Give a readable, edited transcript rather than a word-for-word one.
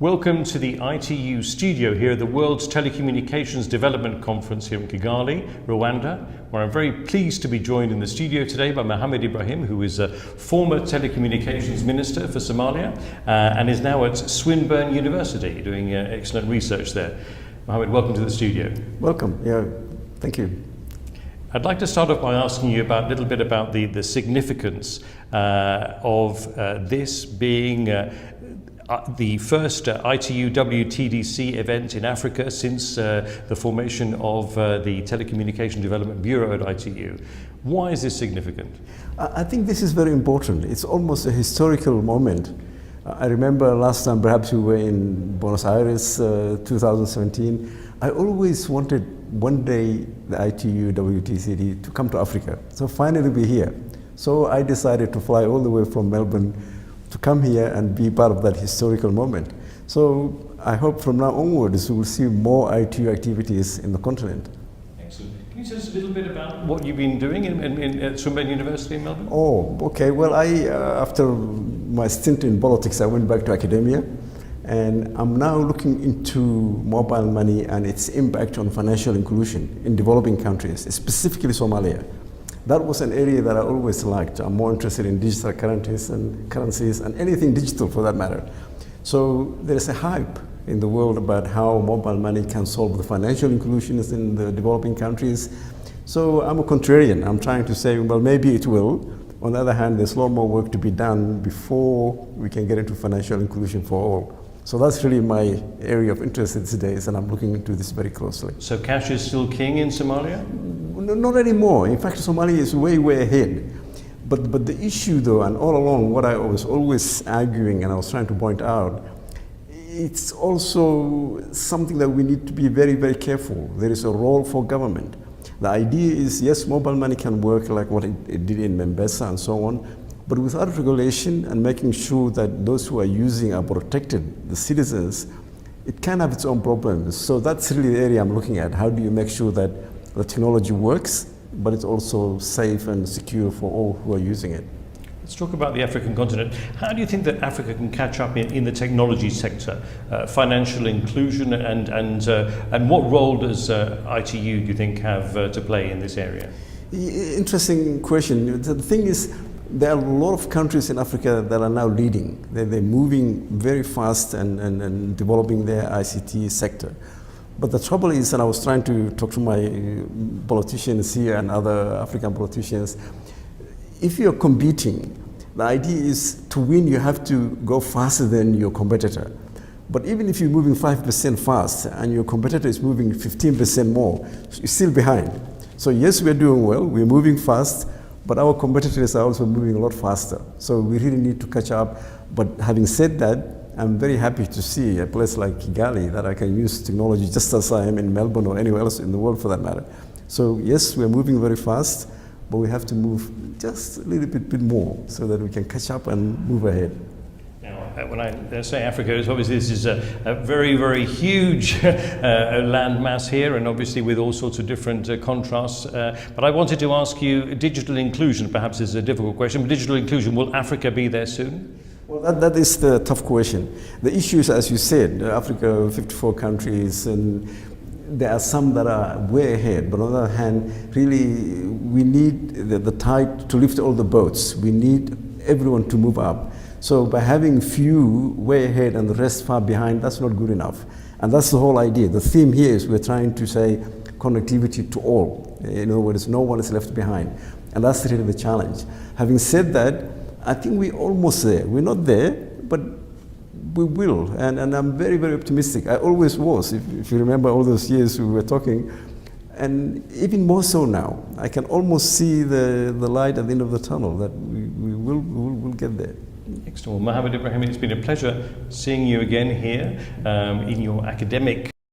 Welcome to the ITU studio here at the World's Telecommunications Development Conference here in Kigali, Rwanda, where I'm very pleased to be joined in the studio today by Mohammed Ibrahim, who is a former telecommunications minister for Somalia and is now at Swinburne University doing excellent research there. Mohammed, welcome to the studio. Welcome. Yeah, thank you. I'd like to start off by asking you a little bit about the significance of this being the first Itu Wdtc event in Africa since the formation of the Telecommunication Development Bureau at ITU. Why is this significant? I think this is very important. It's almost a historical moment. I remember last time perhaps we were in Buenos Aires, 2017. I always wanted one day the Itu Wdtc to come to Africa. So finally we're here. So I decided to fly all the way from Melbourne to come here and be part of that historical moment. So I hope from now onwards we will see more ITU activities in the continent. Excellent. Can you tell us a little bit about what you've been doing at Swinburne University in Melbourne? Oh, okay. Well, after my stint in politics, I went back to academia, and I'm now looking into mobile money and its impact on financial inclusion in developing countries, specifically Somalia. That was an area that I always liked. I'm more interested in digital currencies and anything digital for that matter. So there's a hype in the world about how mobile money can solve the financial inclusions in the developing countries. So I'm a contrarian. I'm trying to say, well, maybe it will. On the other hand, there's a lot more work to be done before we can get into financial inclusion for all. So that's really my area of interest these days, and I'm looking into this very closely. So cash is still king in Somalia? No, not anymore. In fact, Somalia is way, way ahead. But the issue though, and all along what I was always arguing and I was trying to point out, it's also something that we need to be very, very careful. There is a role for government. The idea is, yes, mobile money can work like what it did in Mombasa and so on, but without regulation and making sure that those who are using are protected, the citizens, it can have its own problems. So that's really the area I'm looking at. How do you make sure that the technology works, but it's also safe and secure for all who are using it? Let's talk about the African continent. How do you think that Africa can catch up in the technology sector, financial inclusion, and what role does ITU, do you think, have to play in this area? Interesting question. The thing is, there are a lot of countries in Africa that are now leading. They're moving very fast and developing their ICT sector. But the trouble is, and I was trying to talk to my politicians here and other African politicians, if you're competing, the idea is to win you have to go faster than your competitor. But even if you're moving 5% fast and your competitor is moving 15% more, you're still behind. So yes, we're doing well, we're moving fast, but our competitors are also moving a lot faster. So we really need to catch up. But having said that, I'm very happy to see a place like Kigali that I can use technology just as I am in Melbourne or anywhere else in the world for that matter. So yes, we're moving very fast, but we have to move just a little bit more so that we can catch up and move ahead. When I say Africa, obviously this is a very, very huge landmass here, and obviously with all sorts of different contrasts. But I wanted to ask you, digital inclusion perhaps is a difficult question, but digital inclusion, will Africa be there soon? Well, that is the tough question. The issue is, as you said, Africa, 54 countries, and there are some that are way ahead, but on the other hand, really, we need the tide to lift all the boats. We need everyone to move up. So by having few way ahead and the rest far behind, that's not good enough. And that's the whole idea. The theme here is we're trying to say connectivity to all. In other words, no one is left behind. And that's really the challenge. Having said that, I think we're almost there. We're not there, but we will. And I'm very, very optimistic. I always was, if you remember all those years we were talking. And even more so now. I can almost see the light at the end of the tunnel, that we will get there. Excellent. Well, Mohammed Ibrahim, it's been a pleasure seeing you again here in your academic